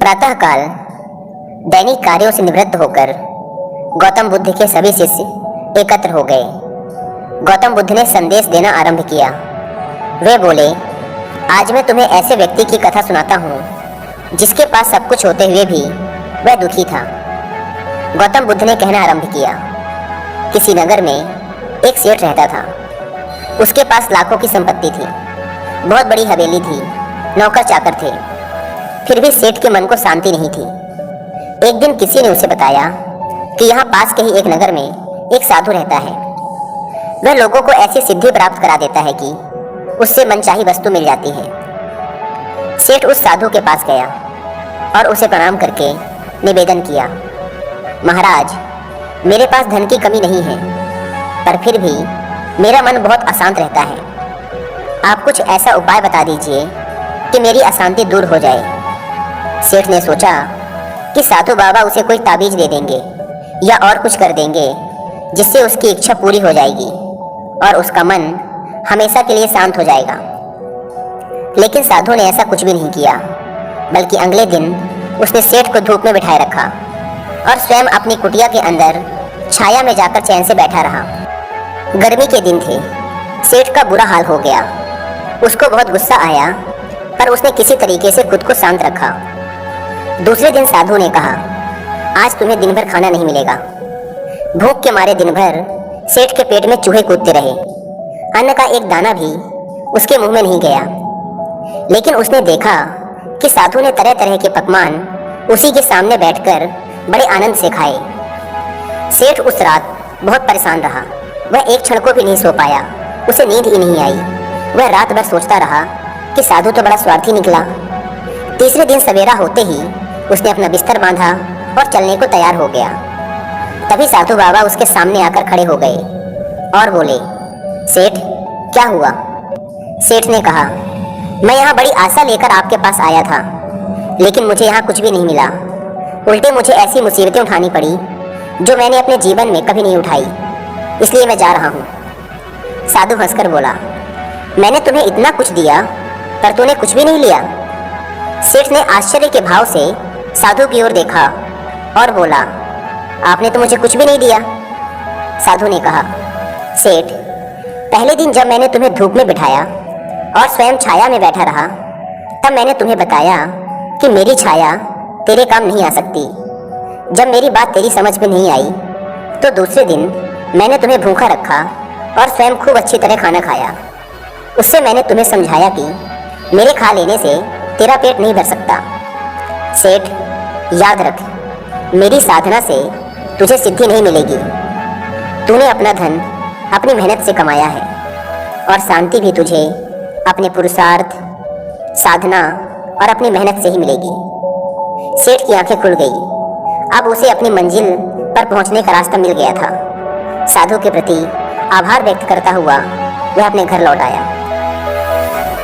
प्रातःकाल दैनिक कार्यों से निवृत्त होकर गौतम बुद्ध के सभी शिष्य एकत्र हो गए। गौतम बुद्ध ने संदेश देना आरंभ किया। वे बोले, आज मैं तुम्हें ऐसे व्यक्ति की कथा सुनाता हूँ जिसके पास सब कुछ होते हुए भी वह दुखी था। गौतम बुद्ध ने कहना आरंभ किया, किसी नगर में एक सेठ रहता था। उसके पास लाखों की संपत्ति थी, बहुत बड़ी हवेली थी, नौकर चाकर थे। फिर भी सेठ के मन को शांति नहीं थी। एक दिन किसी ने उसे बताया कि यहाँ पास के ही एक नगर में एक साधु रहता है। वह लोगों को ऐसी सिद्धि प्राप्त करा देता है कि उससे मनचाही वस्तु मिल जाती है। सेठ उस साधु के पास गया और उसे प्रणाम करके निवेदन किया, महाराज, मेरे पास धन की कमी नहीं है, पर फिर भी मेरा मन बहुत अशांत रहता है। आप कुछ ऐसा उपाय बता दीजिए कि मेरी अशांति दूर हो जाए। सेठ ने सोचा कि साधु बाबा उसे कोई ताबीज दे देंगे या और कुछ कर देंगे जिससे उसकी इच्छा पूरी हो जाएगी और उसका मन हमेशा के लिए शांत हो जाएगा। लेकिन साधु ने ऐसा कुछ भी नहीं किया, बल्कि अगले दिन उसने सेठ को धूप में बिठाए रखा और स्वयं अपनी कुटिया के अंदर छाया में जाकर चैन से बैठा रहा। गर्मी के दिन थे। सेठ का बुरा हाल हो गया। उसको बहुत गुस्सा आया, पर उसने किसी तरीके से खुद को शांत रखा। दूसरे दिन साधु ने कहा, आज तुम्हें दिन भर खाना नहीं मिलेगा। भूख के मारे दिन भर सेठ के पेट में चूहे कूदते रहे। अन्न का एक दाना भी उसके मुंह में नहीं गया। लेकिन उसने देखा कि साधु ने तरह तरह के पकवान उसी के सामने बैठकर बड़े आनंद से खाए। सेठ उस रात बहुत परेशान रहा। वह एक क्षण को भी नहीं सो पाया। उसे नींद ही नहीं आई। वह रात भर सोचता रहा कि साधु तो बड़ा स्वार्थी निकला। तीसरे दिन सवेरा होते ही उसने अपना बिस्तर बांधा और चलने को तैयार हो गया। तभी साधु बाबा उसके सामने आकर खड़े हो गए और बोले, सेठ, क्या हुआ? सेठ ने कहा, मैं यहाँ बड़ी आशा लेकर आपके पास आया था, लेकिन मुझे यहाँ कुछ भी नहीं मिला। उल्टे मुझे ऐसी मुसीबतें उठानी पड़ी जो मैंने अपने जीवन में कभी नहीं उठाई, इसलिए मैं जा रहा हूँ। साधु हंसकर बोला, मैंने तुम्हें इतना कुछ दिया, पर तूने कुछ भी नहीं लिया। सेठ ने आश्चर्य के भाव से साधु की ओर देखा और बोला, आपने तो मुझे कुछ भी नहीं दिया। साधु ने कहा, सेठ, पहले दिन जब मैंने तुम्हें धूप में बिठाया और स्वयं छाया में बैठा रहा, तब मैंने तुम्हें बताया कि मेरी छाया तेरे काम नहीं आ सकती। जब मेरी बात तेरी समझ में नहीं आई, तो दूसरे दिन मैंने तुम्हें भूखा रखा और स्वयं खूब अच्छी तरह खाना खाया। उससे मैंने तुम्हें समझाया कि मेरे खा लेने से तेरा पेट नहीं भर सकता। सेठ, याद रख, मेरी साधना से तुझे सिद्धि नहीं मिलेगी। तूने अपना धन अपनी मेहनत से कमाया है और शांति भी तुझे अपने पुरुषार्थ, साधना और अपनी मेहनत से ही मिलेगी। सेठ की आंखें खुल गई। अब उसे अपनी मंजिल पर पहुंचने का रास्ता मिल गया था। साधु के प्रति आभार व्यक्त करता हुआ वह अपने घर लौट आया।